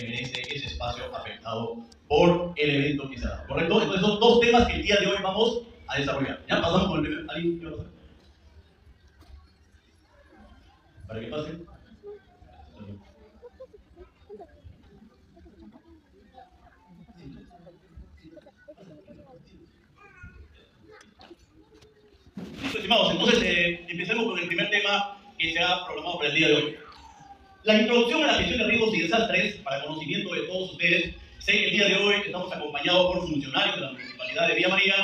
que merece ese espacio afectado por el evento que se da. ¿Correcto? Entonces son dos temas que el día de hoy vamos a desarrollar. Ya pasamos con el primer. ¿Alguien quiere pasar? Para que pase. Listo, estimados. Entonces empecemos con el primer tema que se ha programado para el día de hoy. La introducción a la gestión de riesgos y desastres, para conocimiento de todos ustedes. Sé que el día de hoy estamos acompañados por funcionarios de la Municipalidad de Villa María,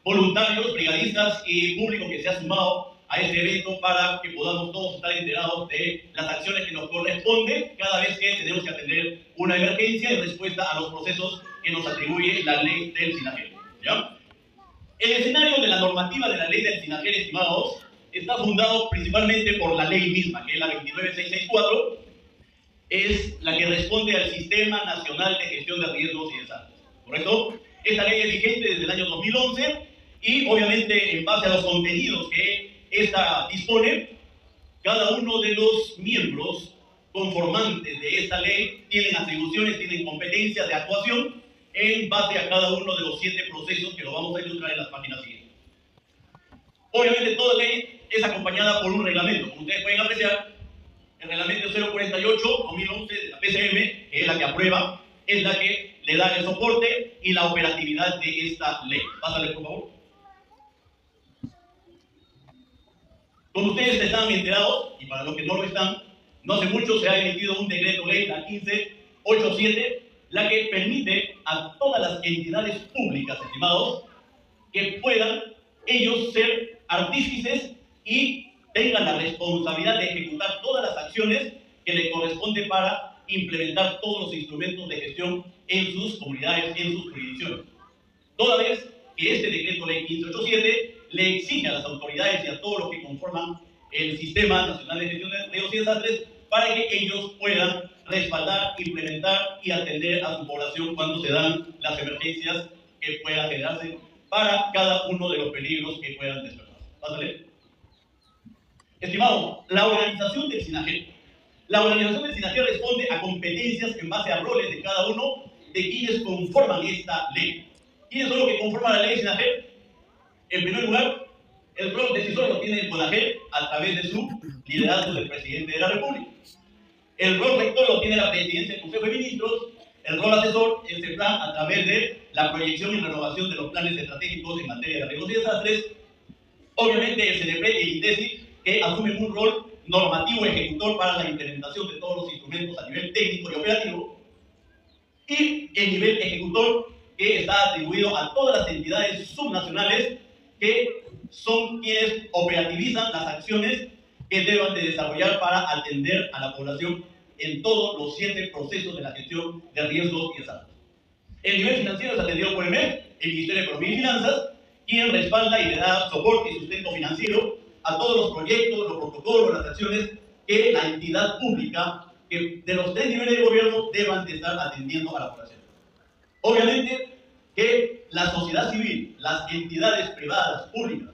voluntarios, brigadistas y público que se ha sumado a este evento para que podamos todos estar enterados de las acciones que nos corresponden cada vez que tenemos que atender una emergencia en respuesta a los procesos que nos atribuye la ley del SINAGEL. ¿Ya? El escenario de la normativa de la ley del SINAGEL, estimados, está fundado principalmente por la ley misma, que es la 29664, es la que responde al Sistema Nacional de Gestión de Riesgos y Desastres. ¿Correcto? Esta ley es vigente desde el año 2011 y obviamente en base a los contenidos que esta dispone, cada uno de los miembros conformantes de esta ley tienen atribuciones, tienen competencias de actuación en base a cada uno de los 7 procesos que lo vamos a ilustrar en las páginas siguientes. Obviamente toda ley es acompañada por un reglamento. Como ustedes pueden apreciar, el reglamento 048-2011 de la PCM, que es la que aprueba, es la que le da el soporte y la operatividad de esta ley. Pásale, por favor. Como ustedes están enterados, y para los que no lo están, no hace mucho se ha emitido un decreto ley, la 1587, la que permite a todas las entidades públicas, estimados, que puedan ellos ser artífices y tengan la responsabilidad de ejecutar todas las acciones que les corresponde para implementar todos los instrumentos de gestión en sus comunidades, en sus jurisdicciones. Toda vez que este decreto ley 1587 le exige a las autoridades y a todos los que conforman el Sistema Nacional de Gestión de Riesgos y Desastres para que ellos puedan respaldar, implementar y atender a su población cuando se dan las emergencias que puedan generarse para cada uno de los peligros que puedan despertar. Pásale. Estimado, la organización del SINAGEL. La organización del SINAGEL responde a competencias en base a roles de cada uno de quienes conforman esta ley. ¿Quiénes son los que conforman la ley del SINAGEL? En primer lugar, el rol decisor lo tiene el CONAGEL a través de su liderazgo del presidente de la República. El rol rector lo tiene la presidencia del Consejo de Ministros. El rol asesor es el plan a través de la proyección y renovación de los planes estratégicos en materia de riesgos y desastres. Obviamente el CNP y el INDECI, que asumen un rol normativo ejecutor para la implementación de todos los instrumentos a nivel técnico y operativo. Y el nivel ejecutor, que está atribuido a todas las entidades subnacionales que son quienes operativizan las acciones que deban de desarrollar para atender a la población en todos los 7 procesos de la gestión de riesgos y desastres. El nivel financiero es atendido por el MEF, el Ministerio de Economía y Finanzas, quien respalda y le da soporte y sustento financiero a todos los proyectos, los protocolos, las acciones que la entidad pública, que de los 3 niveles de gobierno deban de estar atendiendo a la población. Obviamente que la sociedad civil, las entidades privadas, públicas,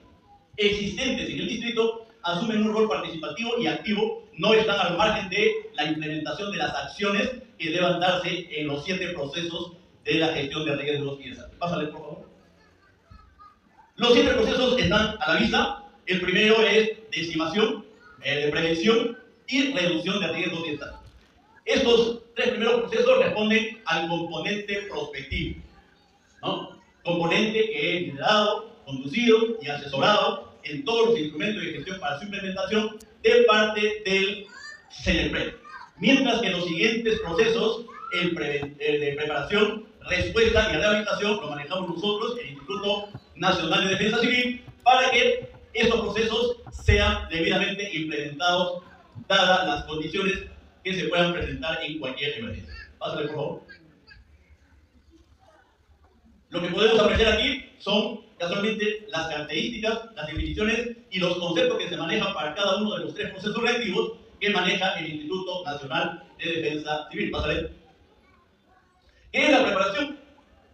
existentes en el distrito, asumen un rol participativo y activo, no están al margen de la implementación de las acciones que deban darse en los 7 procesos de la gestión de riesgos y desastres. Pásale, por favor. Los 7 procesos están a la vista. El primero es de estimación, de prevención y reducción de riesgos y desastres. Estos 3 primeros procesos responden al componente prospectivo, ¿no? Componente que es liderado, conducido y asesorado en todos los instrumentos de gestión para su implementación de parte del CNP. Mientras que los siguientes procesos, el de preparación, respuesta y rehabilitación, lo manejamos nosotros, el Instituto Nacional de Defensa Civil, para que estos procesos sean debidamente implementados, dadas las condiciones que se puedan presentar en cualquier emergencia. Pásale, por favor. Lo que podemos apreciar aquí son casualmente las características, las definiciones y los conceptos que se manejan para cada uno de los 3 procesos reactivos que maneja el Instituto Nacional de Defensa Civil. Pásale. ¿Qué es la preparación?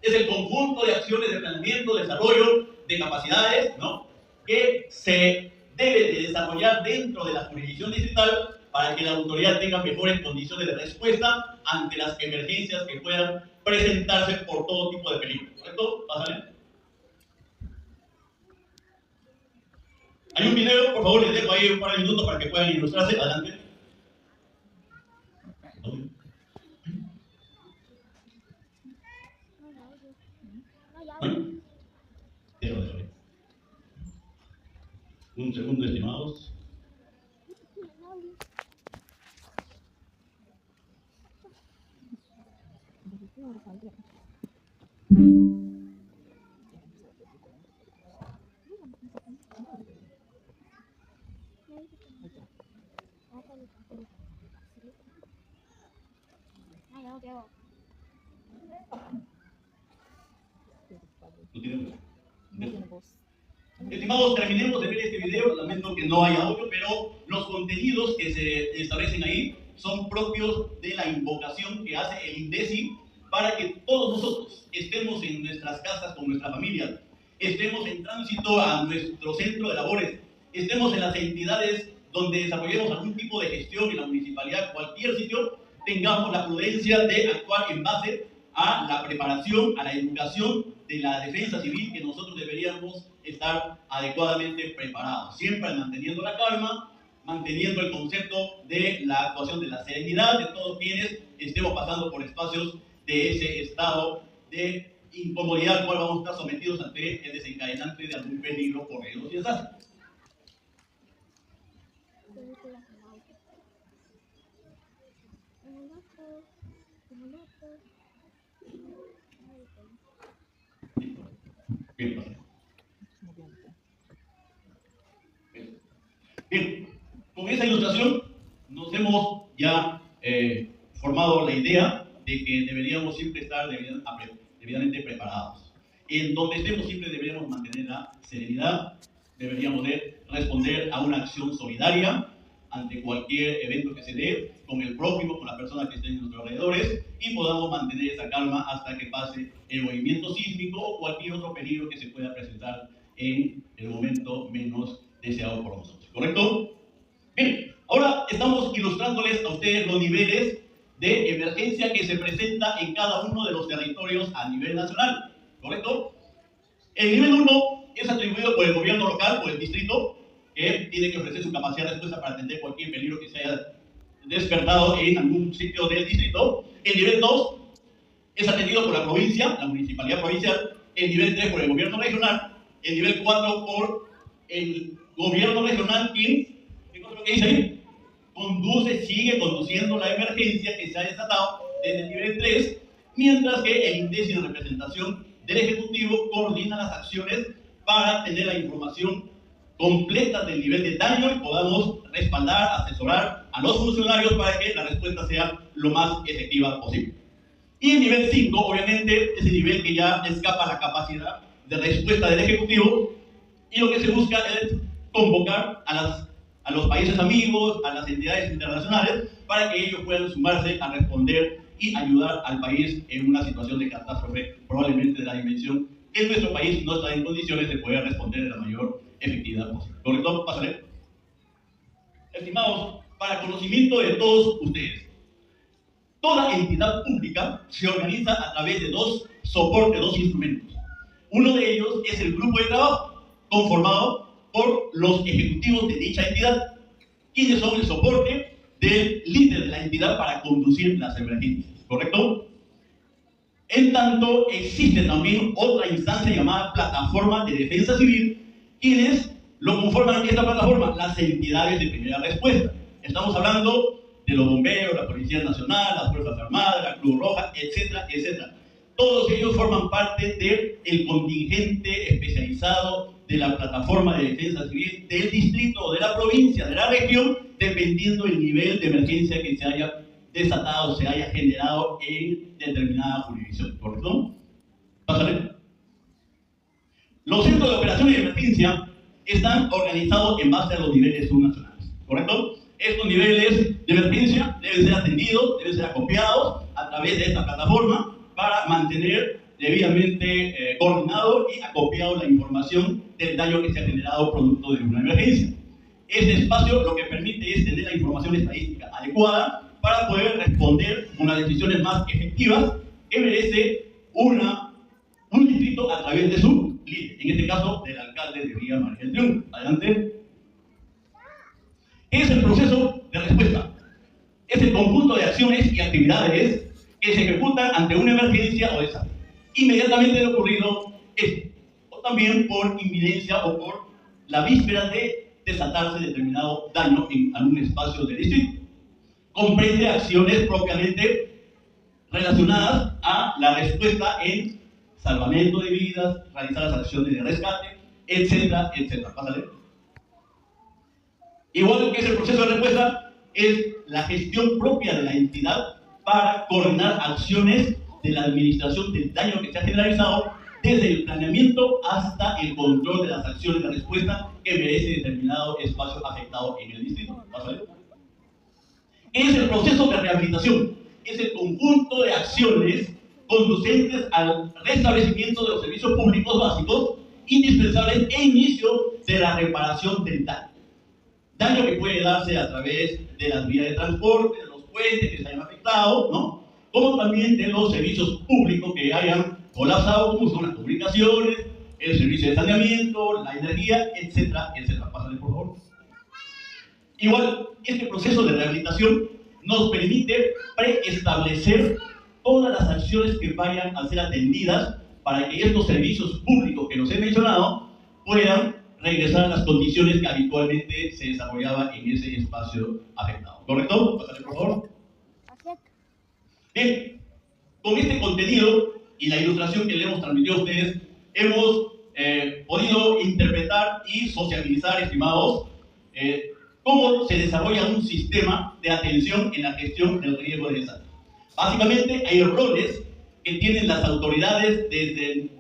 Es el conjunto de acciones de planeamiento, desarrollo, de capacidades, ¿no?, que se debe de desarrollar dentro de la jurisdicción distrital para que la autoridad tenga mejores condiciones de respuesta ante las emergencias que puedan presentarse por todo tipo de peligro. ¿Correcto? Pásale. Hay un video, por favor, les dejo ahí un par de minutos para que puedan ilustrarse. Adelante. Déjalo. Un segundo, estimados. Estimados, terminemos de ver este video. Lamento que no haya audio, pero los contenidos que se establecen ahí son propios de la invocación que hace el INDECI para que todos nosotros estemos en nuestras casas con nuestra familia, estemos en tránsito a nuestro centro de labores, estemos en las entidades donde desarrollemos algún tipo de gestión en la municipalidad, cualquier sitio, tengamos la prudencia de actuar en base a la preparación, a la educación de la defensa civil, que nosotros deberíamos estar adecuadamente preparados, siempre manteniendo la calma, manteniendo el concepto de la actuación de la serenidad de todos quienes estemos pasando por espacios de ese estado de incomodidad al cual vamos a estar sometidos ante el desencadenante de algún peligro por riesgos y desastres. Bien, con esa ilustración nos hemos ya formado la idea de que deberíamos siempre estar debidamente preparados. En donde estemos siempre deberíamos mantener la serenidad, deberíamos de responder a una acción solidaria ante cualquier evento que se dé, con el prójimo, con las personas que estén en nuestros alrededores, y podamos mantener esa calma hasta que pase el movimiento sísmico o cualquier otro peligro que se pueda presentar en el momento menos deseado por nosotros. ¿Correcto? Bien, ahora estamos ilustrándoles a ustedes los niveles de emergencia que se presenta en cada uno de los territorios a nivel nacional. ¿Correcto? El nivel 1 es atribuido por el gobierno local, por el distrito, que tiene que ofrecer su capacidad de respuesta para atender cualquier peligro que se haya despertado en algún sitio del distrito. El nivel 2 es atendido por la provincia, la municipalidad provincial. El nivel 3 por el gobierno regional. El nivel 4 por el gobierno regional, quien, ¿qué es lo que dice ahí? Sigue conduciendo la emergencia que se ha desatado desde el nivel 3, mientras que el INDECI en representación del Ejecutivo coordina las acciones para tener la información completa del nivel de daño y podamos respaldar, asesorar a los funcionarios para que la respuesta sea lo más efectiva posible. Y el nivel 5, obviamente, es el nivel que ya escapa a la capacidad de respuesta del Ejecutivo, y lo que se busca es convocar a los países amigos, a las entidades internacionales, para que ellos puedan sumarse a responder y ayudar al país en una situación de catástrofe, probablemente de la dimensión que nuestro país no está en condiciones de poder responder de la mayor efectividad posible. ¿Correcto? Pásale. Estimados, para conocimiento de todos ustedes, toda entidad pública se organiza a través de dos soportes, dos instrumentos. Uno de ellos es el grupo de trabajo, conformado por los ejecutivos de dicha entidad, quienes son el soporte del líder de la entidad para conducir las emergencias. ¿Correcto? En tanto, existe también otra instancia llamada Plataforma de Defensa Civil, quienes lo conforman esta plataforma, las entidades de primera respuesta. Estamos hablando de los bomberos, la Policía Nacional, las Fuerzas Armadas, la Cruz Roja, etcétera, etcétera. Todos ellos forman parte del contingente especializado de la Plataforma de Defensa Civil del distrito o de la provincia, de la región, dependiendo del nivel de emergencia que se haya desatado, se haya generado en determinada jurisdicción. ¿Correcto? Pásale. Los centros de operación y de emergencia están organizados en base a los niveles subnacionales. ¿Correcto? Estos niveles de emergencia deben ser atendidos, deben ser acopiados a través de esta plataforma para mantener debidamente coordinado y acopiado la información del daño que se ha generado producto de una emergencia. Este espacio lo que permite es tener la información estadística adecuada para poder responder con las decisiones más efectivas que merece un distrito a través de su líder, en este caso del alcalde de Villa María del Triunfo. Adelante. ¿Qué es el proceso de respuesta? Es el conjunto de acciones y actividades que se ejecutan ante una emergencia o desastre, inmediatamente de ocurrido esto, o también por inminencia o por la víspera de desatarse determinado daño en algún espacio del distrito. Comprende acciones propiamente relacionadas a la respuesta en salvamento de vidas, realizar las acciones de rescate, etcétera, etcétera. Pásale. Igual que es el proceso de respuesta, es la gestión propia de la entidad para coordinar acciones de la administración del daño que se ha generalizado desde el planeamiento hasta el control de las acciones de respuesta que merece determinado espacio afectado en el distrito. ¿Pásale? Es el proceso de rehabilitación, es el conjunto de acciones conducentes al restablecimiento de los servicios públicos básicos indispensables e inicio de la reparación del daño. Daño que puede darse a través de las vías de transporte, de los puentes que se hayan afectado, ¿no? Como también de los servicios públicos que hayan colapsado, como son las comunicaciones, el servicio de saneamiento, la energía, etcétera, etcétera. Pásale, por favor. Igual, este proceso de rehabilitación nos permite preestablecer todas las acciones que vayan a ser atendidas para que estos servicios públicos que nos he mencionado puedan regresar a las condiciones que habitualmente se desarrollaba en ese espacio afectado. ¿Correcto? Pásale, por favor. Bien, con este contenido y la ilustración que le hemos transmitido a ustedes, hemos podido interpretar y sociabilizar, estimados, cómo se desarrolla un sistema de atención en la gestión del riesgo de desastre. Básicamente hay roles que tienen las autoridades desde el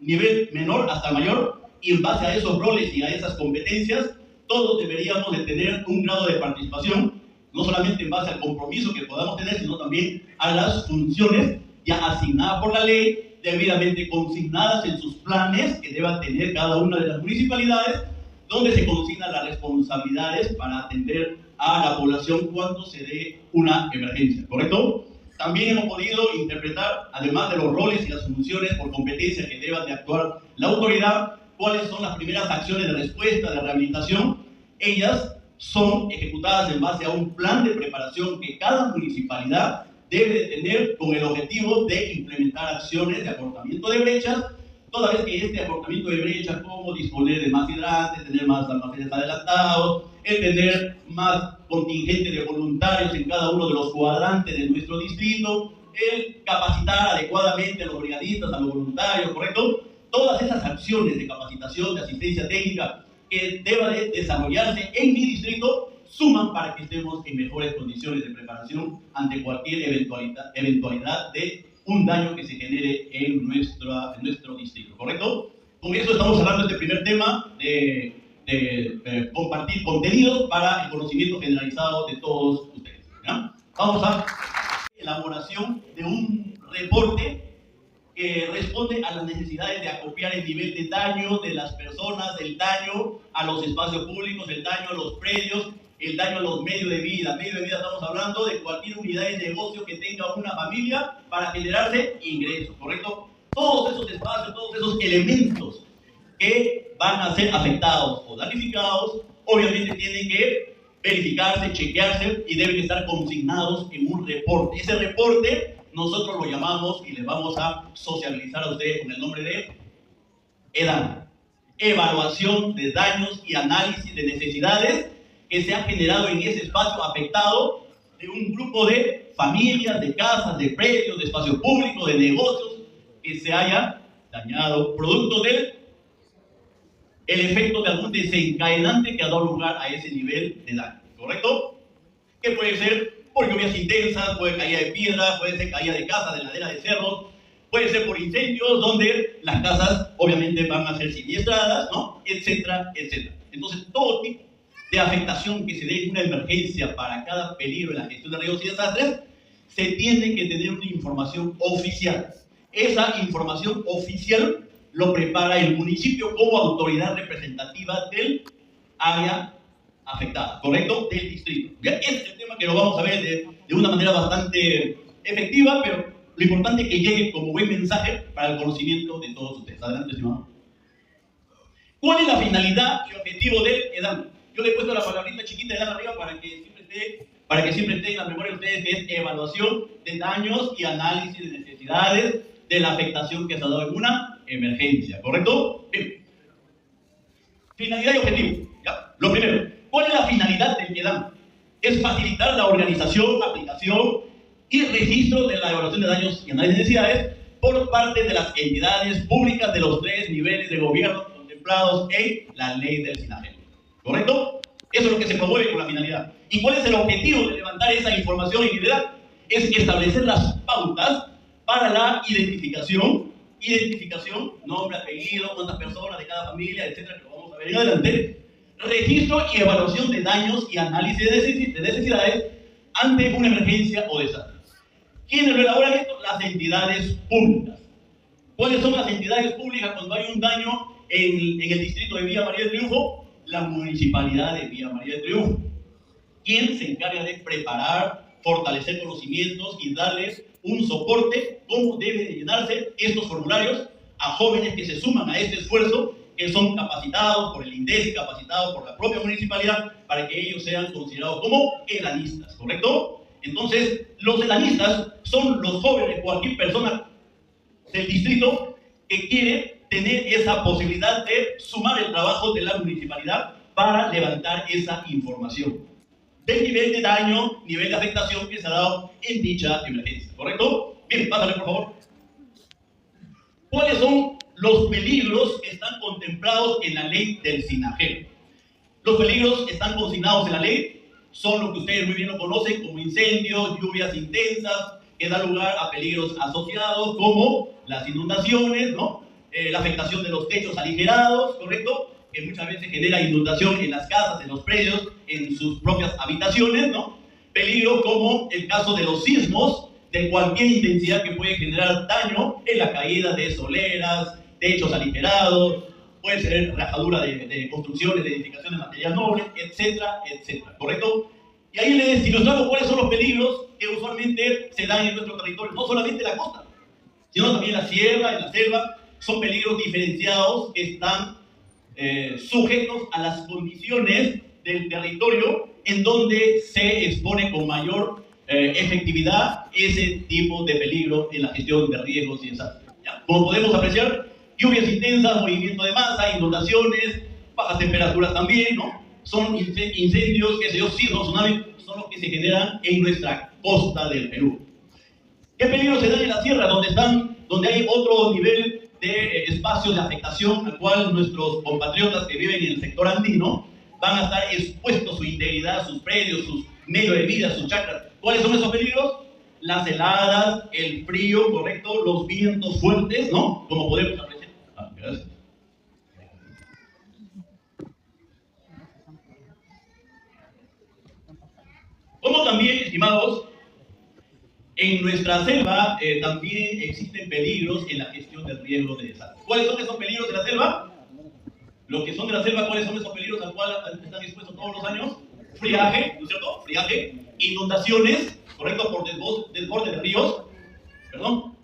nivel menor hasta mayor, y en base a esos roles y a esas competencias, todos deberíamos de tener un grado de participación, no solamente en base al compromiso que podamos tener, sino también a las funciones ya asignadas por la ley, debidamente consignadas en sus planes que deban tener cada una de las municipalidades, donde se consignan las responsabilidades para atender a la población cuando se dé una emergencia, ¿correcto? También hemos podido interpretar, además de los roles y las funciones por competencia que deban de actuar la autoridad, cuáles son las primeras acciones de respuesta, de rehabilitación. Ellas son ejecutadas en base a un plan de preparación que cada municipalidad debe de tener con el objetivo de implementar acciones de acortamiento de brechas, toda vez que este acortamiento de brechas, como disponer de más hidrantes, tener más almacenes adelantados, el tener más contingente de voluntarios en cada uno de los cuadrantes de nuestro distrito, el capacitar adecuadamente a los brigadistas, a los voluntarios, ¿correcto? Todas esas acciones de capacitación, de asistencia técnica que deba de desarrollarse en mi distrito suman para que estemos en mejores condiciones de preparación ante cualquier eventualidad de un daño que se genere en nuestro distrito, ¿correcto? Con eso estamos hablando de este primer tema de compartir contenidos para el conocimiento generalizado de todos ustedes, ¿ya? Vamos a elaboración de un reporte que responde a las necesidades de acopiar el nivel de daño de las personas, el daño a los espacios públicos, el daño a los predios, el daño a los medios de vida. Medio de vida estamos hablando de cualquier unidad de negocio que tenga una familia para generarse ingresos, ¿correcto? Todos esos espacios, todos esos elementos que van a ser afectados o damnificados, obviamente tienen que verificarse, chequearse y deben estar consignados en un reporte. Ese reporte nosotros lo llamamos y le vamos a socializar a ustedes con el nombre de EDAN, Evaluación de Daños y Análisis de Necesidades que se han generado en ese espacio afectado de un grupo de familias, de casas, de predios, de espacios públicos, de negocios que se haya dañado producto del efecto de algún desencadenante que ha dado lugar a ese nivel de daño, ¿correcto? Que puede ser por lluvias intensas, puede caída de piedra, puede ser caída de casas, de ladera de cerros, puede ser por incendios, donde las casas obviamente van a ser siniestradas, ¿no? Etcétera, etcétera. Entonces, todo tipo de afectación que se dé en una emergencia para cada peligro en la gestión de riesgos y desastres, se tiene que tener una información oficial. Esa información oficial lo prepara el municipio como autoridad representativa del área afectadas, ¿correcto? Del distrito. ¿Ya? Ese es el tema que lo vamos a ver de una manera bastante efectiva, pero lo importante es que llegue como buen mensaje para el conocimiento de todos ustedes. Adelante, estimado. ¿Cuál es la finalidad y objetivo del EDAM? Yo le he puesto la palabrita chiquita EDAM arriba para que siempre esté en la memoria de ustedes, que es evaluación de daños y análisis de necesidades de la afectación que se ha dado en una emergencia, ¿correcto? Bien. Finalidad y objetivo. ¿Ya? Lo primero, ¿cuál es la finalidad del EDAM? Es facilitar la organización, aplicación y registro de la evaluación de daños y análisis de necesidades por parte de las entidades públicas de los 3 niveles de gobierno contemplados en la ley del SINAGEL. ¿Correcto? Eso es lo que se promueve con la finalidad. ¿Y cuál es el objetivo de levantar esa información y EDAM? Es establecer las pautas para la identificación, nombre, apellido, cuántas personas de cada familia, etcétera, que lo vamos a ver en adelante, registro y evaluación de daños y análisis de necesidades ante una emergencia o desastre. ¿Quiénes lo elaboran esto? Las entidades públicas. ¿Cuáles son las entidades públicas cuando hay un daño en el distrito de Villa María del Triunfo? La municipalidad de Villa María del Triunfo. ¿Quién se encarga de preparar, fortalecer conocimientos y darles un soporte? ¿Cómo deben de llenarse estos formularios a jóvenes que se suman a este esfuerzo, que son capacitados por el INDECI, capacitados por la propia municipalidad, para que ellos sean considerados como edanistas, ¿correcto? Entonces, los edanistas son los jóvenes, cualquier persona del distrito que quiere tener esa posibilidad de sumar el trabajo de la municipalidad para levantar esa información del nivel de daño, nivel de afectación que se ha dado en dicha emergencia, ¿correcto? Bien, pásale por favor. ¿Cuáles son los peligros que están contemplados en la ley del SINAGEL? Los peligros que están consignados en la ley son lo que ustedes muy bien lo conocen como incendios, lluvias intensas, que dan lugar a peligros asociados como las inundaciones, ¿no? La afectación de los techos aligerados, ¿correcto? Que muchas veces genera inundación en las casas, en los predios, en sus propias habitaciones, ¿no? Peligro como el caso de los sismos, de cualquier intensidad que puede generar daño en la caída de soleras, techos aligerados, puede ser rajadura de construcciones, de edificaciones de material noble, etcétera, etcétera, ¿correcto? Y ahí les ilustramos cuáles son los peligros que usualmente se dan en nuestro territorio, no solamente la costa, sino también la sierra, en la selva. Son peligros diferenciados que están sujetos a las condiciones del territorio en donde se expone con mayor efectividad ese tipo de peligro en la gestión de riesgos y desastres. ¿Ya? Como podemos apreciar, lluvias intensas, movimiento de masa, inundaciones, bajas temperaturas también, ¿no? Son incendios, qué sé yo, sismos, tsunamis, son los que se generan en nuestra costa del Perú. ¿Qué peligros se dan en la sierra, donde hay otro nivel de espacios de afectación al cual nuestros compatriotas que viven en el sector andino van a estar expuestos, su integridad, sus predios, sus medios de vida, sus chacras? ¿Cuáles son esos peligros? Las heladas, el frío, ¿correcto? Los vientos fuertes, ¿no? Como podemos apreciar. Gracias. Como también, estimados, en nuestra selva también existen peligros en la gestión del riesgo de desastre. ¿Cuáles son esos peligros de la selva? Los que son de la selva, ¿cuáles son esos peligros al cual están expuestos todos los años? Friaje, ¿no es cierto? Friaje, inundaciones, ¿correcto? Por desborde de ríos, perdón.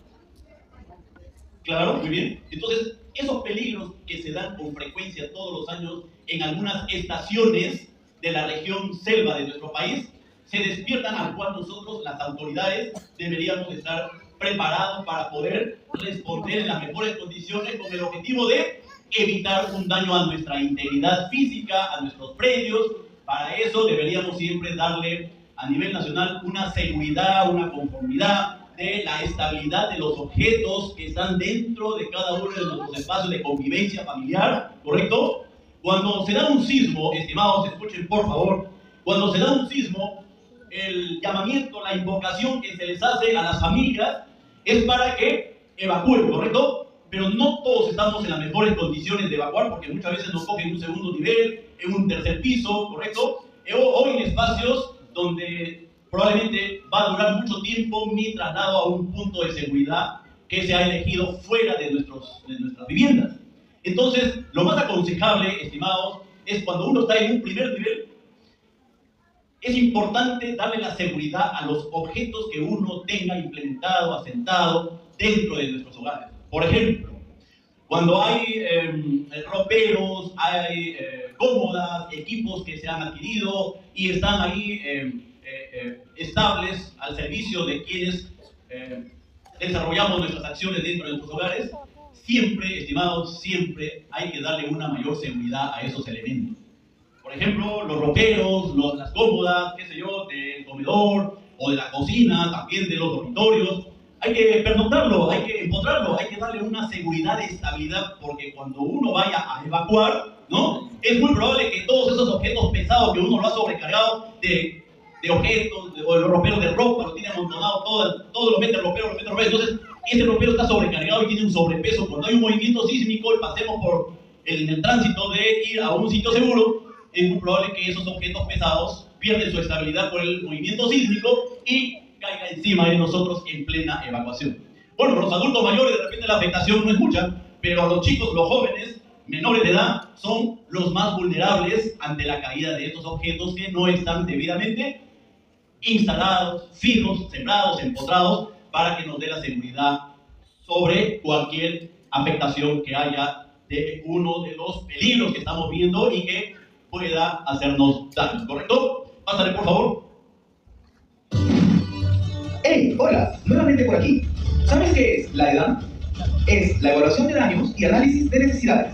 Claro, muy bien. Entonces, esos peligros que se dan con frecuencia todos los años en algunas estaciones de la región selva de nuestro país, se despiertan al cual nosotros, las autoridades, deberíamos estar preparados para poder responder en las mejores condiciones con el objetivo de evitar un daño a nuestra integridad física, a nuestros predios. Para eso deberíamos siempre darle a nivel nacional una seguridad, una conformidad de la estabilidad de los objetos que están dentro de cada uno de nuestros espacios de convivencia familiar, ¿correcto? Cuando se da un sismo, estimados, escuchen por favor, cuando se da un sismo, el llamamiento, la invocación que se les hace a las familias es para que evacúen, ¿correcto? Pero no todos estamos en las mejores condiciones de evacuar, porque muchas veces nos cogen en un segundo nivel, en un tercer piso, ¿correcto? O en espacios donde probablemente va a durar mucho tiempo mi traslado a un punto de seguridad que se ha elegido fuera de nuestras viviendas. Entonces, lo más aconsejable, estimados, es cuando uno está en un primer nivel, es importante darle la seguridad a los objetos que uno tenga implementado, asentado dentro de nuestros hogares. Por ejemplo, cuando hay roperos, hay cómodas, equipos que se han adquirido y están ahí estables al servicio de quienes desarrollamos nuestras acciones dentro de nuestros hogares, siempre, estimados, siempre hay que darle una mayor seguridad a esos elementos. Por ejemplo, los roperos, las cómodas, qué sé yo, del comedor o de la cocina, también de los dormitorios. Hay que pernoctarlo, hay que empotrarlo, hay que darle una seguridad de estabilidad, porque cuando uno vaya a evacuar, ¿no? Es muy probable que todos esos objetos pesados que uno lo ha sobrecargado de objetos, o de los roperos de ropa, lo tiene amontonado, todo lo mete el ropero, entonces ese ropero está sobrecargado y tiene un sobrepeso. Cuando hay un movimiento sísmico y pasemos por el tránsito de ir a un sitio seguro, es muy probable que esos objetos pesados pierden su estabilidad por el movimiento sísmico y caiga encima de nosotros en plena evacuación. Bueno, los adultos mayores de repente la afectación no es mucha, pero a los chicos, los jóvenes, menores de edad, son los más vulnerables ante la caída de estos objetos que no están debidamente instalados, fijos, sembrados, empotrados, para que nos dé la seguridad sobre cualquier afectación que haya de uno de los peligros que estamos viendo y que pueda hacernos daño, ¿correcto? Pásale, por favor. ¡Hey! Hola, nuevamente por aquí. ¿Sabes qué es la EDAN? Es la evaluación de daños y análisis de necesidades.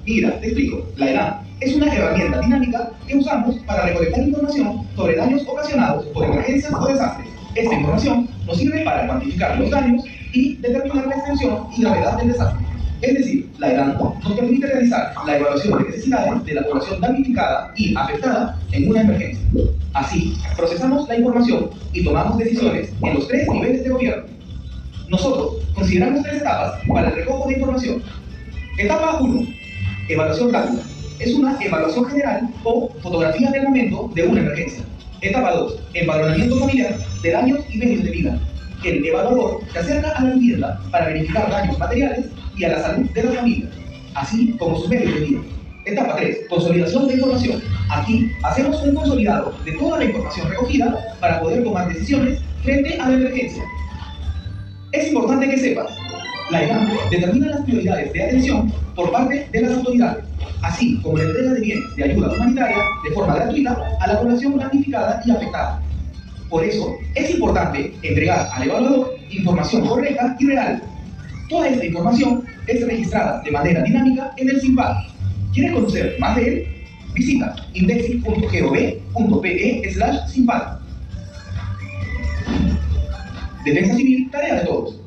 Mira, te explico. La EDAN es una herramienta dinámica que usamos para recolectar información sobre daños ocasionados por emergencias o desastres. Esta información nos sirve para cuantificar los daños y determinar la extensión y gravedad del desastre. Es decir, la EDAN nos permite realizar la evaluación de necesidades de la población damnificada y afectada en una emergencia. Así, procesamos la información y tomamos decisiones en los 3 niveles de gobierno. Nosotros consideramos 3 etapas para el recojo de información. Etapa 1. Evaluación rápida. Es una evaluación general o fotografía del momento de una emergencia. Etapa 2. Empadronamiento familiar de daños y medios de vida. El evaluador se acerca a la vivienda para verificar daños materiales y a la salud de la familia, así como sus medios de vida. Etapa 3. Consolidación de información. Aquí hacemos un consolidado de toda la información recogida para poder tomar decisiones frente a la emergencia. Es importante que sepas, la EDAN determina las prioridades de atención por parte de las autoridades, así como la entrega de bienes de ayuda humanitaria de forma gratuita a la población damnificada y afectada. Por eso, es importante entregar al evaluador información correcta y real. Toda esta información es registrada de manera dinámica en el SINPAD. ¿Quieres conocer más de él? Visita indexi.gov.pe/SINPAD. Defensa Civil, tarea de todos.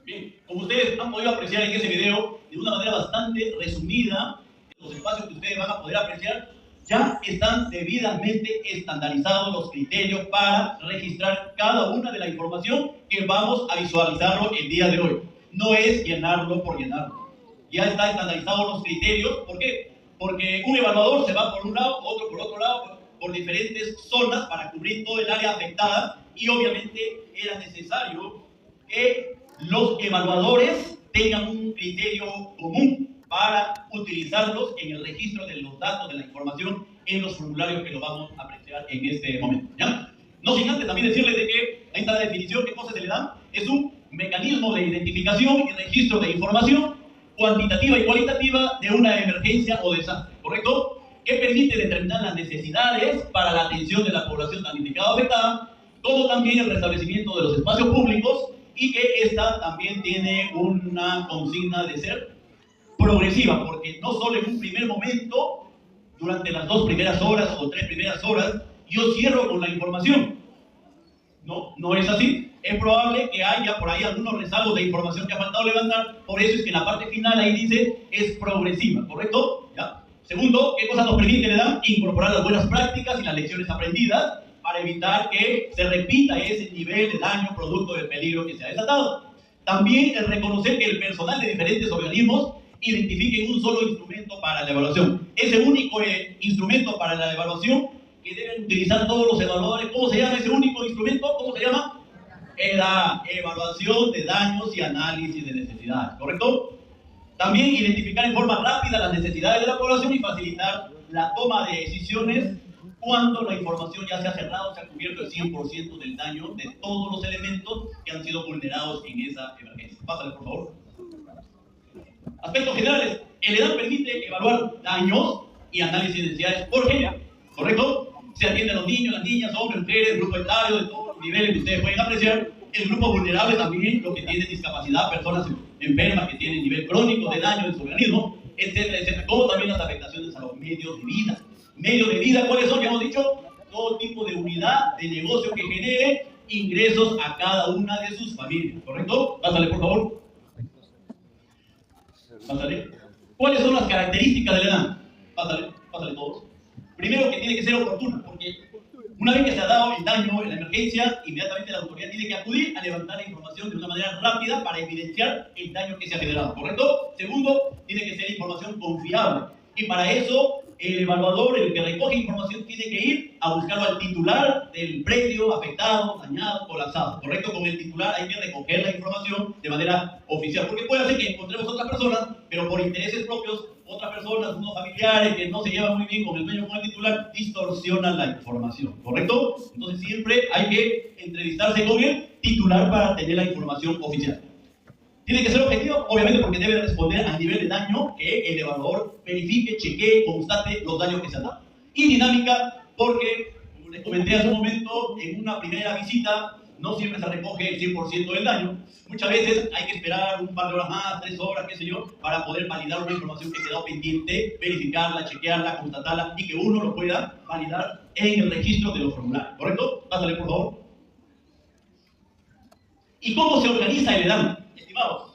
Bien, como ustedes han podido apreciar en ese video, de una manera bastante resumida, los espacios que ustedes van a poder apreciar, ya están debidamente estandarizados los criterios para registrar cada una de la información que vamos a visualizarlo el día de hoy. No es llenarlo por llenarlo. Ya están estandarizados los criterios. ¿Por qué? Porque un evaluador se va por un lado, otro por otro lado, por diferentes zonas para cubrir todo el área afectada, y obviamente era necesario que los evaluadores tengan un criterio común para utilizarlos en el registro de los datos, de la información, en los formularios que lo vamos a apreciar en este momento, ¿ya? No sin antes también decirles de que ahí está la definición, qué cosa se le da. Es un mecanismo de identificación y registro de información cuantitativa y cualitativa de una emergencia o desastre, ¿correcto? Que permite determinar las necesidades para la atención de la población damnificada o afectada, como también el restablecimiento de los espacios públicos, y que esta también tiene una consigna de ser progresiva, porque no solo en un primer momento, durante las 2 primeras horas o 3 primeras horas, yo cierro con la información. No es así. Es probable que haya por ahí algunos rezagos de información que ha faltado levantar, por eso es que en la parte final ahí dice es progresiva, ¿correcto? ¿Ya? Segundo, ¿qué cosa nos permite le dan? Incorporar las buenas prácticas y las lecciones aprendidas para evitar que se repita ese nivel de daño producto del peligro que se ha desatado. También el reconocer que el personal de diferentes organismos identifiquen un solo instrumento para la evaluación. Ese único instrumento para la evaluación que deben utilizar todos los evaluadores. ¿Cómo se llama ese único instrumento? ¿Cómo se llama? La evaluación de daños y análisis de necesidades, ¿correcto? También identificar en forma rápida las necesidades de la población y facilitar la toma de decisiones cuando la información ya se ha cerrado, se ha cubierto el 100% del daño de todos los elementos que han sido vulnerados en esa emergencia. Pásale, por favor. Aspectos generales. El EDAM permite evaluar daños y análisis de necesidades por género, ¿correcto? Se atiende a los niños, las niñas, hombres, mujeres, grupo etario, de todos los niveles que ustedes pueden apreciar. El grupo vulnerable también, los que tienen discapacidad, personas enfermas que tienen nivel crónico de daño en su organismo, etcétera, etcétera. Como también las afectaciones a los medios de vida. Medios de vida, ¿cuáles son? Ya hemos dicho, todo tipo de unidad de negocio que genere ingresos a cada una de sus familias, ¿correcto? Pásale, por favor. Pásale. ¿Cuáles son las características del EDAM? Pásale todos. Primero, que tiene que ser oportuna, porque una vez que se ha dado el daño en la emergencia, inmediatamente la autoridad tiene que acudir a levantar la información de una manera rápida para evidenciar el daño que se ha generado, ¿correcto? Segundo, tiene que ser información confiable. Y para eso, el evaluador, el que recoge información, tiene que ir a buscarlo al titular del predio afectado, dañado, colapsado, ¿correcto? Con el titular hay que recoger la información de manera oficial, porque puede ser que encontremos otras personas, pero por intereses propios, otras personas, unos familiares que no se llevan muy bien con el dueño, con el titular, distorsionan la información, ¿correcto? Entonces siempre hay que entrevistarse con el titular para tener la información oficial. Tiene que ser objetivo, obviamente, porque debe responder al nivel de daño que el evaluador verifique, chequee, constate los daños que se han dado. Y dinámica, porque, como les comenté hace un momento, en una primera visita no siempre se recoge el 100% del daño. Muchas veces hay que esperar un par de horas más, 3 horas, qué sé yo, para poder validar una información que quedó pendiente, verificarla, chequearla, constatarla y que uno lo pueda validar en el registro de los formularios. ¿Correcto? Pásale, por favor. ¿Y cómo se organiza el EDAM? Estimados,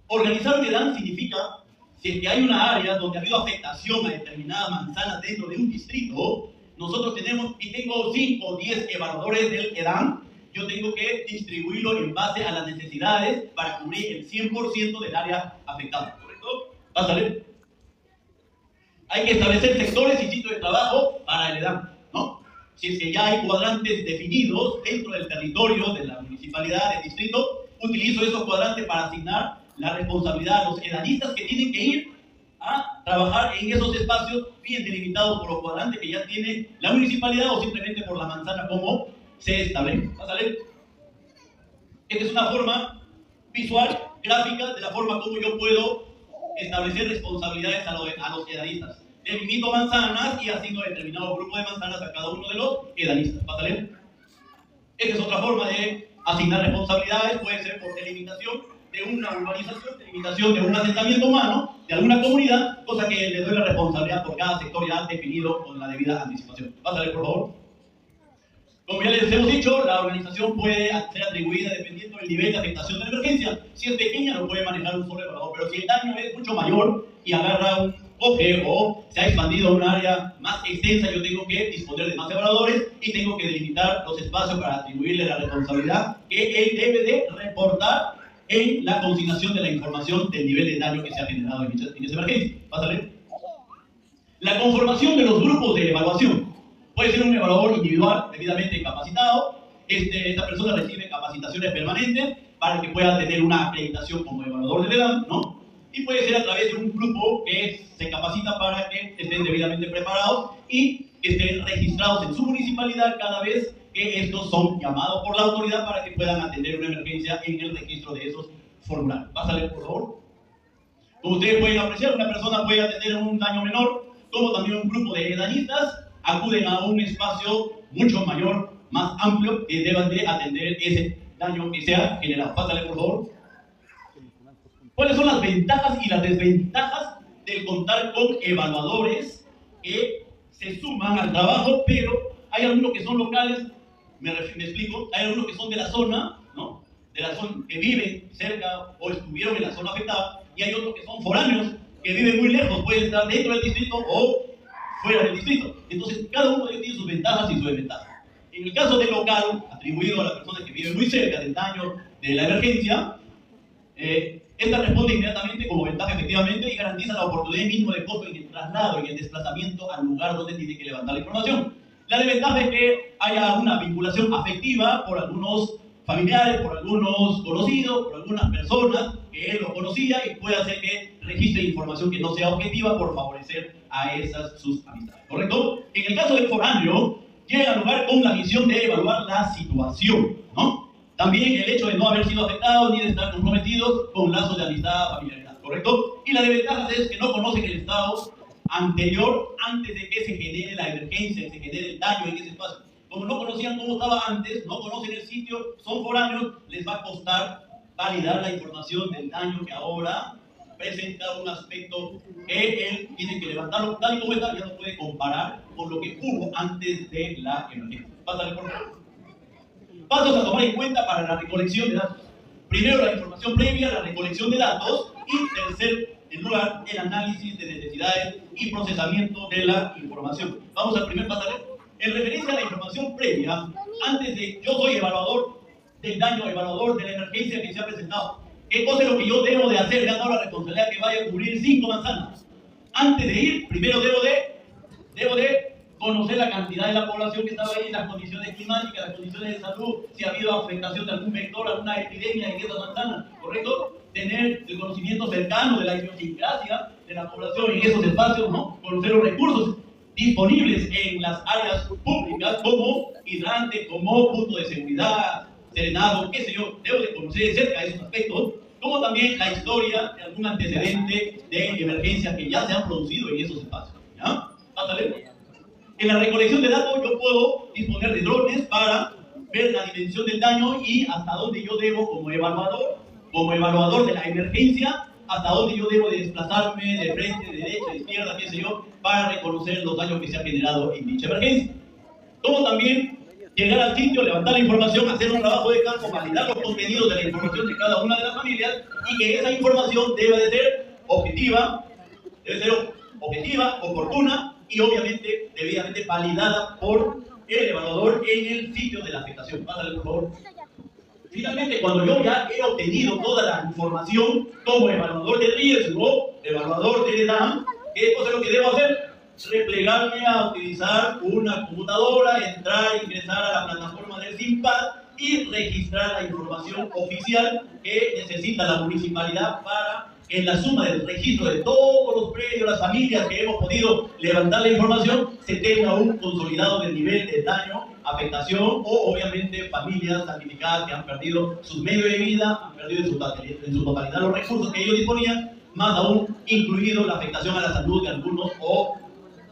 organizar un EDAM significa, si es que hay una área donde ha habido afectación a determinadas manzanas dentro de un distrito, nosotros tenemos, y tengo 5 o 10 evaluadores del EDAM, yo tengo que distribuirlo en base a las necesidades para cubrir el 100% del área afectada, ¿correcto? Pásale. Hay que establecer sectores y sitios de trabajo para el EDAM, ¿no? Si es que ya hay cuadrantes definidos dentro del territorio de la municipalidad, del distrito, utilizo esos cuadrantes para asignar la responsabilidad a los edanistas que tienen que ir a trabajar en esos espacios bien delimitados por los cuadrantes que ya tiene la municipalidad o simplemente por la manzana como se establece. ¿Sale? Esta es una forma visual, gráfica, de la forma como yo puedo establecer responsabilidades a los edanistas. Delimito manzanas y asigno determinado grupo de manzanas a cada uno de los edanistas. ¿Sale? Esta es otra forma de asignar responsabilidades, puede ser por delimitación de una urbanización, delimitación de un asentamiento humano, de alguna comunidad, cosa que le doy la responsabilidad por cada sector ya definido con la debida anticipación. Pásale, por favor. Como ya les hemos dicho, la organización puede ser atribuida dependiendo del nivel de afectación de la emergencia. Si es pequeña, lo puede manejar un solo evaluador, pero si el daño es mucho mayor y agarra un auge o se ha expandido a un área más extensa, yo tengo que disponer de más evaluadores y tengo que delimitar los espacios para atribuirle la responsabilidad que él debe de reportar en la consignación de la información del nivel de daño que se ha generado en esa emergencia. Pásale. La conformación de los grupos de evaluación. Puede ser un evaluador individual debidamente capacitado. Esta persona recibe capacitaciones permanentes para que pueda tener una acreditación como evaluador del EDAM, ¿no? Y puede ser a través de un grupo que se capacita para que estén debidamente preparados y que estén registrados en su municipalidad cada vez que estos son llamados por la autoridad para que puedan atender una emergencia en el registro de esos formularios. Pásale, por favor. Como ustedes pueden apreciar, una persona puede tener un daño menor, como también un grupo de edanistas acuden a un espacio mucho mayor, más amplio, que deban de atender ese daño que se ha generado. Pásale, por favor. ¿Cuáles son las ventajas y las desventajas del contar con evaluadores que se suman al trabajo, pero hay algunos que son locales, me explico, hay algunos que son de la zona, ¿no? De la zona que viven cerca o estuvieron en la zona afectada, y hay otros que son foráneos, que viven muy lejos, pueden estar dentro del distrito o fuera del distrito. Entonces, cada uno de ellos tiene sus ventajas y sus desventajas. En el caso del local, atribuido a las personas que viven muy cerca del daño de la emergencia, esta responde inmediatamente como ventaja efectivamente y garantiza la oportunidad mínima de costo en el traslado y el desplazamiento al lugar donde tiene que levantar la información. La desventaja es que haya una vinculación afectiva por algunos familiares, por algunos conocidos, por algunas personas que él lo conocía y puede hacer que registre información que no sea objetiva por favorecer a esas sus amistades. ¿Correcto? En el caso del foráneo, llega al lugar con la misión de evaluar la situación, ¿no? También el hecho de no haber sido afectados ni de estar comprometidos con lazos de amistad, familiaridad, ¿correcto? Y la desventaja es que no conocen el estado anterior antes de que se genere la emergencia, se genere el daño en ese espacio. Como no conocían cómo estaba antes, no conocen el sitio, son foráneos, les va a costar validar la información del daño que ahora presenta un aspecto que él tiene que levantarlo tal y como está, ya no puede comparar con lo que hubo antes de la emergencia. Pásale, por favor. Pasos a tomar en cuenta para la recolección de datos. Primero, la información previa, la recolección de datos. Y tercer lugar, el análisis de necesidades y procesamiento de la información. Vamos al primer paso. En referencia a la información previa, antes de yo soy evaluador del daño, evaluador de la emergencia que se ha presentado. ¿Qué cosa es lo que yo debo de hacer? Me han dado la responsabilidad que vaya a cubrir 5 manzanas. Antes de ir, primero debo de conocer la cantidad de la población que estaba ahí, las condiciones climáticas, las condiciones de salud, si ha habido afectación de algún vector, alguna epidemia en esas manzanas, ¿correcto? Tener el conocimiento cercano de la idiosincrasia de la población en esos espacios, ¿no? Conocer los recursos disponibles en las áreas públicas como hidrante, como punto de seguridad, serenado, qué sé yo, debo de conocer de cerca esos aspectos, como también la historia de algún antecedente de emergencias que ya se han producido en esos espacios, ¿ya? Pásale. En la recolección de datos yo puedo disponer de drones para ver la dimensión del daño y hasta dónde yo debo como evaluador de la emergencia, hasta dónde yo debo de desplazarme de frente, de derecha, de izquierda, qué sé yo, para reconocer los daños que se han generado en dicha emergencia. Como también llegar al sitio, levantar la información, hacer un trabajo de campo, validar los contenidos de la información de cada una de las familias y que esa información debe de ser objetiva, oportuna y obviamente debidamente validada por el evaluador en el sitio de la afectación. Pásale, por favor. Finalmente, cuando yo ya he obtenido toda la información como evaluador de riesgo, evaluador de edad, ¿qué cosa es lo que debo hacer? Replegarme a utilizar una computadora, entrar, ingresar a la plataforma del SIMPAD y registrar la información oficial que necesita la municipalidad para en la suma del registro de todos los predios, las familias que hemos podido levantar la información, se tenga un consolidado del nivel de daño, afectación o obviamente familias damnificadas que han perdido sus medios de vida, han perdido en su totalidad los recursos que ellos disponían, más aún incluido la afectación a la salud de algunos o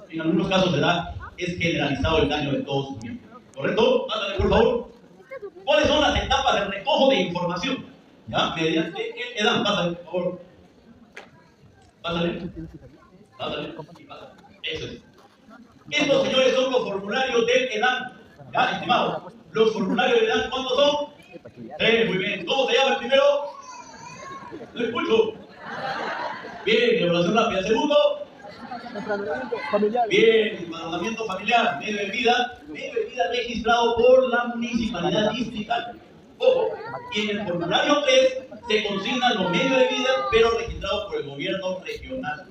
en algunos casos de edad es generalizado el daño de todos sus miembros. ¿Correcto? Pásale, por favor. ¿Cuáles son las etapas del recojo de información? ¿Ya? Mediante el EDAM. Pásale, por favor. Pásale. Eso es. Estos, señores, son los formularios del EDAM. ¿Ya, estimado? Los formularios del EDAM, ¿cuántos son? 3, muy bien. ¿Cómo se llama el primero? No escucho. Bien, evaluación rápida. Segundo. Bien, empadronamiento familiar, medio de vida registrado por la municipalidad distrital. Ojo, y en el formulario 3 se consignan los medios de vida, pero registrados por el gobierno regional.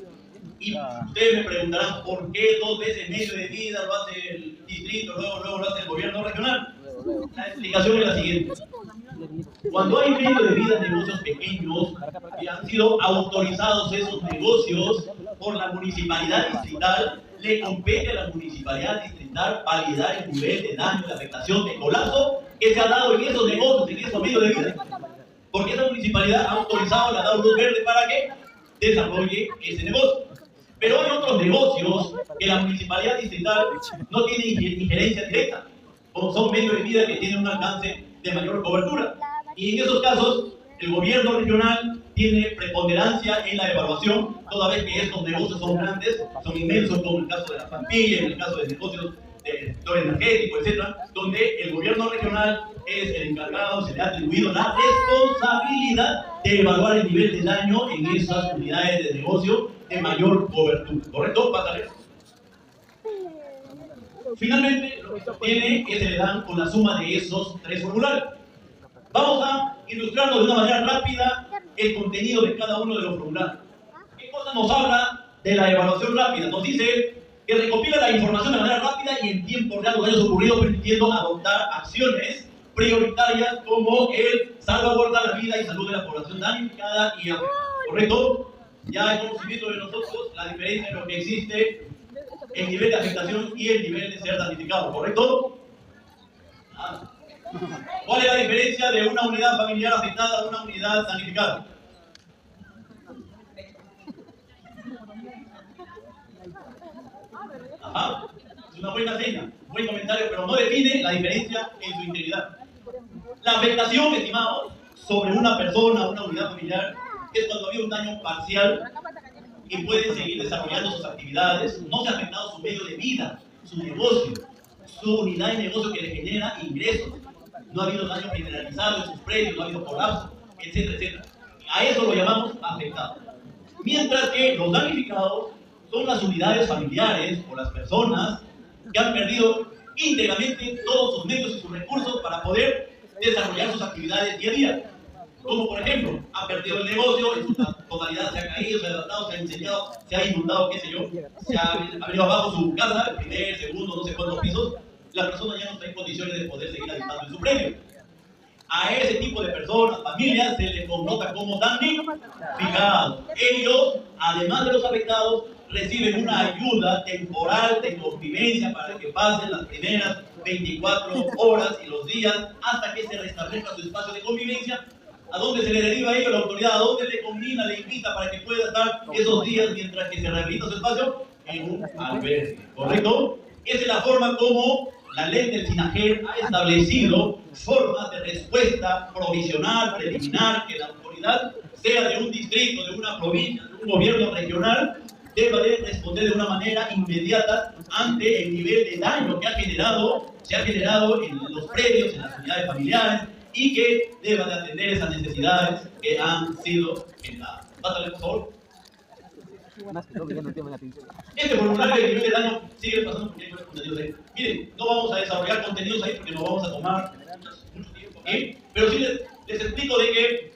Y ustedes me preguntarán por qué 2 veces medio de vida lo hace el distrito, luego lo hace el gobierno regional. La explicación es la siguiente. Cuando hay medio de vida en negocios pequeños y han sido autorizados esos negocios por la municipalidad distrital, le compete a la municipalidad distrital validar el nivel de daño, de afectación, de colapso que se ha dado en esos negocios, en esos medios de vida. Porque esa municipalidad ha autorizado, le ha dado luz verde para que desarrolle ese negocio. Pero hay otros negocios que la municipalidad distrital no tiene injerencia directa, como son medios de vida que tienen un alcance de mayor cobertura. Y en esos casos, el gobierno regional tiene preponderancia en la evaluación, toda vez que estos negocios son grandes, son inmensos, como en el caso de la plantilla, en el caso de negocios del sector energético, etc., donde el gobierno regional es el encargado, se le ha atribuido la responsabilidad de evaluar el nivel de daño en esas unidades de negocio de mayor cobertura. ¿Correcto? Pásale. Finalmente, lo que se obtiene es el EDAM con la suma de esos 3 formularios. Vamos a ilustrarnos de una manera rápida el contenido de cada uno de los formularios. ¿Qué cosa nos habla de la evaluación rápida? Nos dice que recopila la información de manera rápida y en tiempo real de los hechos ocurridos, permitiendo adoptar acciones prioritarias como el salvaguardar la vida y salud de la población damnificada y afectada. ¿Correcto? Ya es conocimiento de nosotros la diferencia en lo que existe el nivel de afectación y el nivel de ser damnificado. ¿Correcto? ¿Cuál es la diferencia de una unidad familiar afectada a una unidad damnificada? Ajá, es una buena seña, buen comentario, pero no define la diferencia en su integridad. La afectación, estimados, sobre una persona, una unidad familiar, es cuando había un daño parcial y pueden seguir desarrollando sus actividades, no se ha afectado su medio de vida, su negocio, su unidad de negocio que le genera ingresos. No ha habido daño generalizado en sus predios, no ha habido colapso, etcétera, etcétera. A eso lo llamamos afectado. Mientras que los damnificados son las unidades familiares o las personas que han perdido íntegramente todos sus medios y sus recursos para poder desarrollar sus actividades día a día. Como por ejemplo, ha perdido el negocio, en su totalidad se ha caído, se ha levantado, se ha incendiado, se ha inundado, qué sé yo, se ha venido abajo su casa, el primer, segundo, no sé cuántos pisos, la persona ya no está en condiciones de poder seguir habitando en su predio. A ese tipo de personas, familias, se les connota como damnificados. Ellos, además de los afectados, reciben una ayuda temporal de convivencia para que pasen las primeras 24 horas y los días hasta que se restablezca su espacio de convivencia. ¿A dónde se le deriva a ello la autoridad? ¿A dónde le combina, le invita para que pueda estar esos días mientras que se rehabilita su espacio? En un albergue, ¿correcto? Esa es la forma como la ley del SINAGER ha establecido formas de respuesta provisional, preliminar, que la autoridad, sea de un distrito, de una provincia, de un gobierno regional, deba de responder de una manera inmediata ante el nivel de daño que se ha generado en los predios, en las unidades familiares, y que deba de atender esas necesidades que han sido generadas. Pásale, por favor. Este formulario de nivel de daño sigue pasando porque hay muchos contenidos ahí. Miren, no vamos a desarrollar contenidos ahí porque nos vamos a tomar mucho tiempo aquí, pero sí les explico de que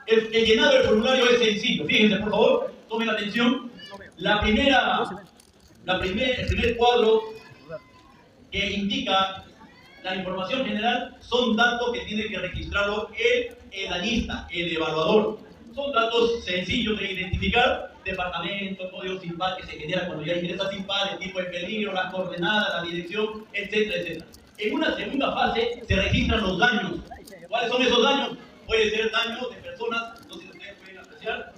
el llenado del formulario es sencillo. Fíjense, por favor, tomen atención. El primer cuadro que indica la información general son datos que tiene que registrarlo el edanista, el evaluador. Son datos sencillos de identificar: departamento, código SINPAD que se genera cuando ya ingresa SINPAD, el tipo de peligro, las coordenadas, la dirección, etcétera, etcétera. En una segunda fase se registran los daños. ¿Cuáles son esos daños? Puede ser daño de personas, no sé si ustedes pueden apreciar.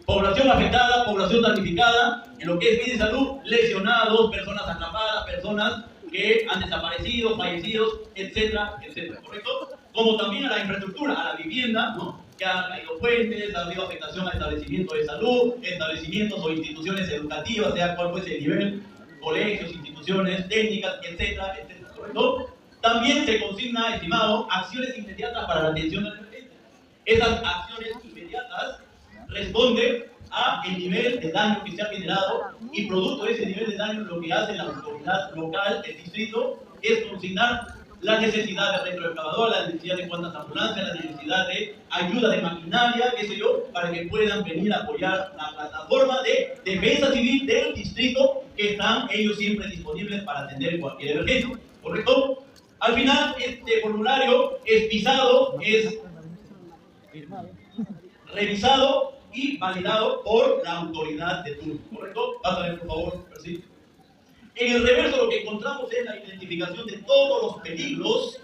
Población afectada, población damnificada, en lo que es vida y salud, lesionados, personas atrapadas, personas que han desaparecido, fallecidos, etcétera, etcétera, ¿correcto? Como también a la infraestructura, a la vivienda, ¿no? Que han caído puentes, ha habido afectación a establecimientos de salud, establecimientos o instituciones educativas, sea cual fuese el nivel, colegios, instituciones técnicas, etcétera, etcétera, ¿correcto? También se consigna, estimado, acciones inmediatas para la atención de la emergencia. Esas acciones inmediatas responden a el nivel de daño que se ha generado, y producto de ese nivel de daño lo que hace la autoridad local, el distrito, es consignar la necesidad de retroexcavador, la necesidad de cuantas ambulancias, la necesidad de ayuda de maquinaria, qué sé yo, para que puedan venir a apoyar la plataforma de defensa civil del distrito, que están ellos siempre disponibles para atender cualquier emergencia, ¿correcto? Al final, este formulario es pisado, es revisado y validado por la autoridad de turno, ¿correcto? Pásale, por favor, sí. En el reverso lo que encontramos es la identificación de todos los peligros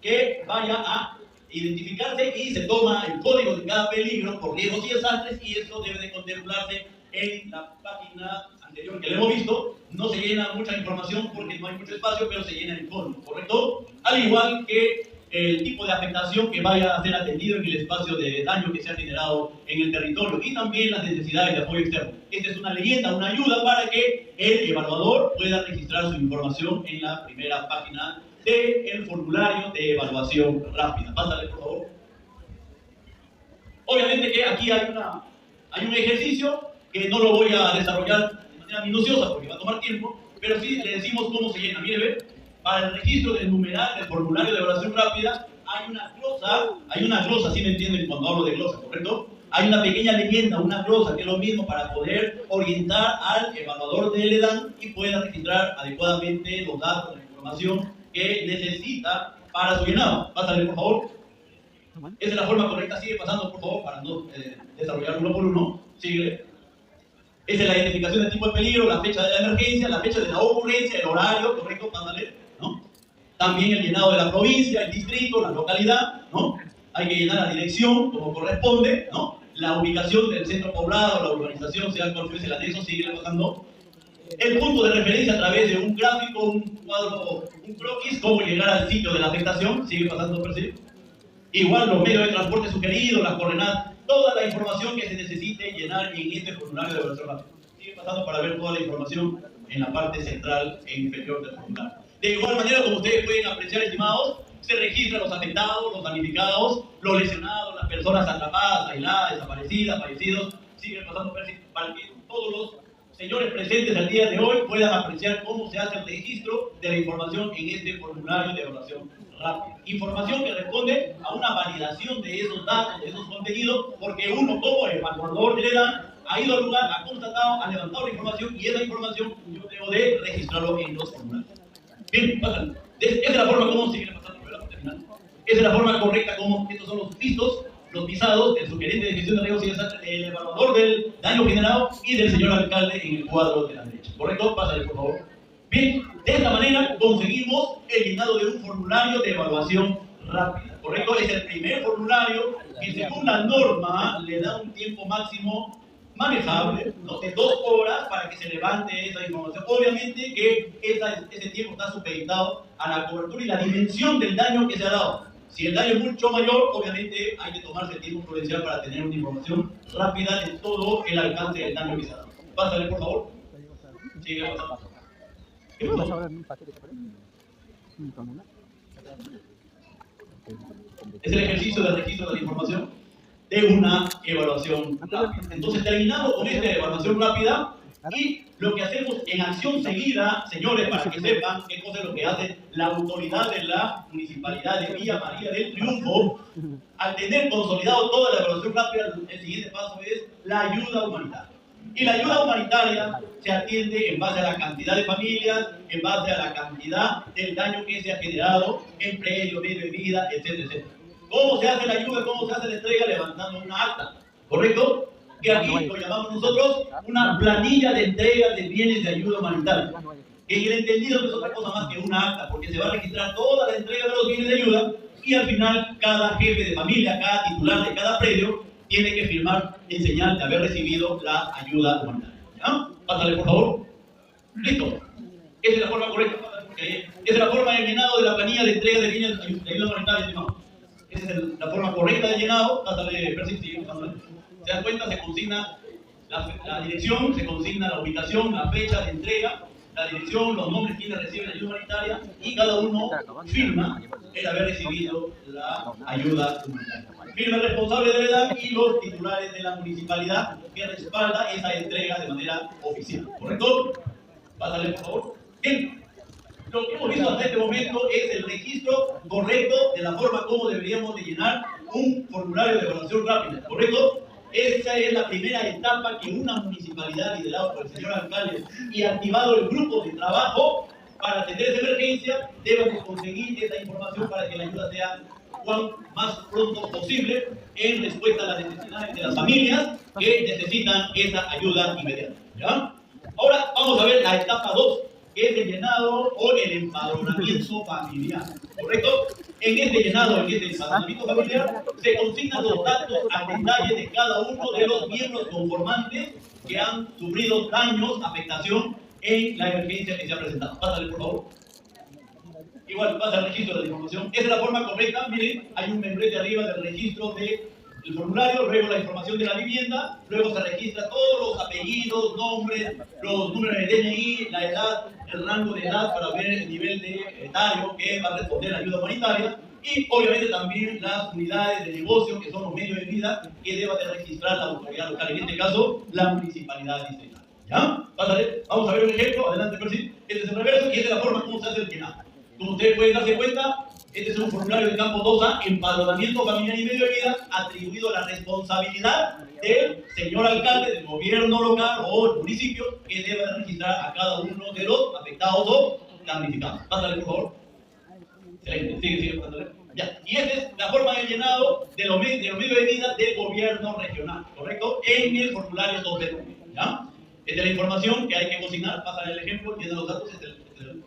que vaya a identificarse, y se toma el código de cada peligro por riesgos y desastres, y eso debe de contemplarse en la página anterior que le hemos visto. No se llena mucha información porque no hay mucho espacio, pero se llena el código, ¿correcto? Al igual que el tipo de afectación que vaya a ser atendido en el espacio de daño que se ha generado en el territorio, y también las necesidades de apoyo externo. Esta es una leyenda, una ayuda para que el evaluador pueda registrar su información en la primera página del formulario de evaluación rápida. Pásale, por favor. Obviamente que aquí hay un ejercicio que no lo voy a desarrollar de manera minuciosa porque va a tomar tiempo, pero sí le decimos cómo se llena. Mire, ve. Para el registro del numeral del formulario de evaluación rápida hay una glosa, ¿sí me entienden cuando hablo de glosa, correcto? Hay una pequeña leyenda, una glosa, que es lo mismo para poder orientar al evaluador del EDAN y pueda registrar adecuadamente los datos, la información que necesita para su llenado. Pásale, por favor. Esa es la forma correcta. Sigue pasando, por favor, para no desarrollar uno por uno. Sigue. Esa es la identificación del tipo de peligro, la fecha de la emergencia, la fecha de la ocurrencia, el horario, correcto, pásale, ¿no? También el llenado de la provincia, el distrito, la localidad, ¿no? Hay que llenar la dirección como corresponde, ¿no? La ubicación del centro poblado, la urbanización, sea cual fuese el anexo, sigue pasando. El punto de referencia a través de un gráfico, un cuadro, un croquis, cómo llegar al sitio de la afectación, sigue pasando por sí. Igual los medios de transporte sugeridos, las coordenadas, toda la información que se necesite llenar en este formulario de evaluación rápida. Sigue pasando para ver toda la información en la parte central e inferior del formulario. De igual manera, como ustedes pueden apreciar, estimados, se registran los afectados, los damnificados, los lesionados, las personas atrapadas, aisladas, desaparecidas, fallecidos. Sigue pasando para que todos los señores presentes al día de hoy puedan apreciar cómo se hace el registro de la información en este formulario de evaluación rápida. Información que responde a una validación de esos datos, de esos contenidos, porque uno como evaluador de la edad ha ido al lugar, ha constatado, ha levantado la información y esa información yo debo de registrarlo en los formularios. Bien, pasan. Esa es la forma como sigue pasando por la parte final. Esa es la forma correcta como estos son los pistos, los pisados del subgerente de gestión de riesgos y desastres, el evaluador del daño generado y del señor alcalde en el cuadro de la derecha. ¿Correcto? Pásale, por favor. Bien, de esta manera conseguimos el llenado de un formulario de evaluación rápida. ¿Correcto? Es el primer formulario que según la norma le da un tiempo máximo manejable, ¿no? De 2 horas para que se levante esa información. Obviamente que ese tiempo está supeditado a la cobertura y la dimensión del daño que se ha dado. Si el daño es mucho mayor, obviamente hay que tomarse el tiempo prudencial para tener una información rápida de todo el alcance del daño que se ha dado. Pásale, por favor. Sigue pasando. Es el ejercicio de registro de la información de una evaluación rápida. Entonces, terminamos con esta evaluación rápida y lo que hacemos en acción seguida, señores, para que sepan qué cosa es lo que hace la autoridad de la Municipalidad de Villa María del Triunfo, al tener consolidado toda la evaluación rápida, el siguiente paso es la ayuda humanitaria. Y la ayuda humanitaria se atiende en base a la cantidad de familias, en base a la cantidad del daño que se ha generado en predio, medio de vida, etcétera, etcétera. ¿Cómo se hace la ayuda? ¿Cómo se hace la entrega? Levantando una acta, ¿correcto? Que aquí lo llamamos nosotros una planilla de entrega de bienes de ayuda humanitaria. En el entendido no es otra cosa más que una acta, porque se va a registrar toda la entrega de los bienes de ayuda y al final cada jefe de familia, cada titular de cada predio tiene que firmar en señal de haber recibido la ayuda humanitaria. ¿Ya? Pásale, por favor. Listo. Esa es la forma correcta. Esa es la forma de llenado de la planilla de entrega de bienes de ayuda humanitaria, estimado. Esa es la forma correcta de llenado. Pásale, pásale. ¿Se dan cuenta? Se consigna la dirección, se consigna la ubicación, la fecha de entrega, la dirección, los nombres quienes reciben la ayuda humanitaria y cada uno firma el haber recibido la ayuda humanitaria. Firma el responsable de la edad y los titulares de la municipalidad que respalda esa entrega de manera oficial. ¿Correcto? Pásale, por favor. Bien. Lo que hemos visto hasta este momento es el registro correcto de la forma como deberíamos de llenar un formulario de evaluación rápida. ¿Correcto? Esa es la primera etapa que una municipalidad liderada por el señor alcalde y activado el grupo de trabajo para atender esa emergencia debe de conseguir esa información para que la ayuda sea cuan más pronto posible en respuesta a las necesidades de las familias que necesitan esa ayuda inmediata. ¿Ya? Ahora vamos a ver la etapa 2, que es el llenado o el empadronamiento familiar. ¿Correcto? En este llenado, en este empadronamiento familiar, se consignan los datos a detalle de cada uno de los miembros conformantes que han sufrido daños, afectación en la emergencia que se ha presentado. Pásale, por favor. Igual, pasa el registro de la información. Esa es la forma correcta. Miren, hay un membrete arriba del registro del formulario, luego la información de la vivienda, luego se registra todos los apellidos, nombres, los números de DNI, la edad, el rango de edad para ver el nivel de etario que va a responder la ayuda humanitaria y obviamente también las unidades de negocio que son los medios de vida que deba de registrar la autoridad local, en este caso la municipalidad distrital. ¿Ya? Pásale, vamos a ver un ejemplo, adelante Percy. Este es el reverso y esta es la forma como se hace el llenado. Como ustedes pueden darse cuenta, este es un formulario de campo 2A, empadronamiento familiar y medio de vida, atribuido a la responsabilidad del señor alcalde del gobierno local o el municipio que debe registrar a cada uno de los afectados o damnificados. Pásale, por favor. Excelente, sigue, pasándole. Ya. Y esta es la forma de llenado de los medios de vida del gobierno regional, ¿correcto? En el formulario 2B, ¿ya? Esta es la información que hay que consignar, pásale el ejemplo, llena los datos,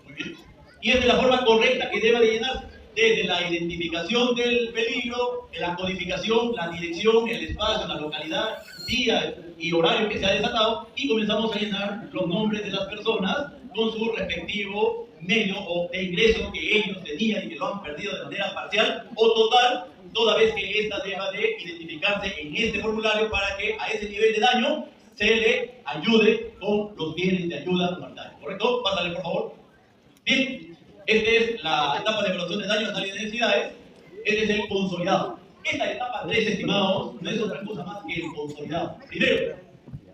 muy bien. Y esta es la forma correcta que debe de llenar, desde la identificación del peligro, la codificación, la dirección, el espacio, la localidad, día y horario que se ha desatado, y comenzamos a llenar los nombres de las personas con su respectivo medio o de ingreso que ellos tenían y que lo han perdido de manera parcial o total, toda vez que ésta deba de identificarse en este formulario para que a ese nivel de daño se le ayude con los bienes de ayuda humanitaria. ¿Correcto? Pásale, por favor. Bien, esta es la etapa de evaluación de daños, análisis de necesidades. Este es el consolidado. Esta etapa 3, estimados, no es otra cosa más que el consolidado. Primero,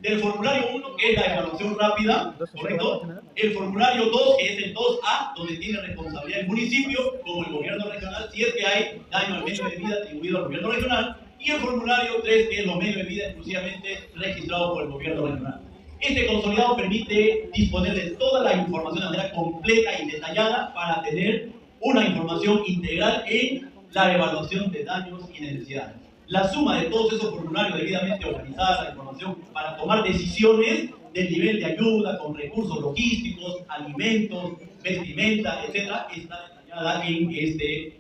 del formulario 1, que es la evaluación rápida, ¿correcto? El formulario 2, que es el 2A, donde tiene responsabilidad el municipio, como el gobierno regional, si es que hay daño al medio de vida atribuido al gobierno regional, y el formulario 3, que es los medios de vida exclusivamente registrados por el gobierno regional. Este consolidado permite disponer de toda la información de manera completa y detallada para tener una información integral en la evaluación de daños y necesidades. La suma de todos esos formularios debidamente organizada, la información para tomar decisiones del nivel de ayuda con recursos logísticos, alimentos, vestimenta, etc., está detallada en este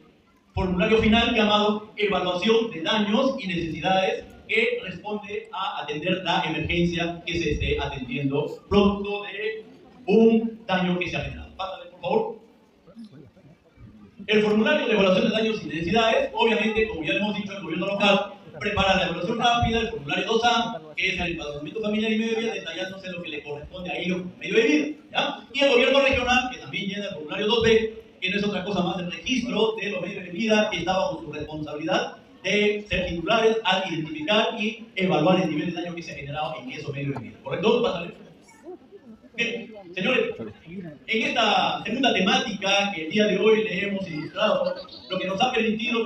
formulario final llamado Evaluación de Daños y Necesidades, que responde a atender la emergencia que se esté atendiendo producto de un daño que se ha generado. Pásale, por favor. El formulario de evaluación de daños y necesidades, obviamente, como ya hemos dicho, el gobierno local prepara la evaluación rápida, el formulario 2A, que es el empadronamiento familiar y medio de vida, detallándose lo que le corresponde a ellos como medio de vida, ¿ya? Y el gobierno regional, que también llena el formulario 2B, que no es otra cosa más el registro de los medios de vida que está bajo su responsabilidad de ser titulares al identificar y evaluar el nivel de daño que se ha generado en esos medios de vida. ¿Correcto? Pásale. Bien, señores, en esta segunda temática que el día de hoy le hemos ilustrado, lo que nos ha permitido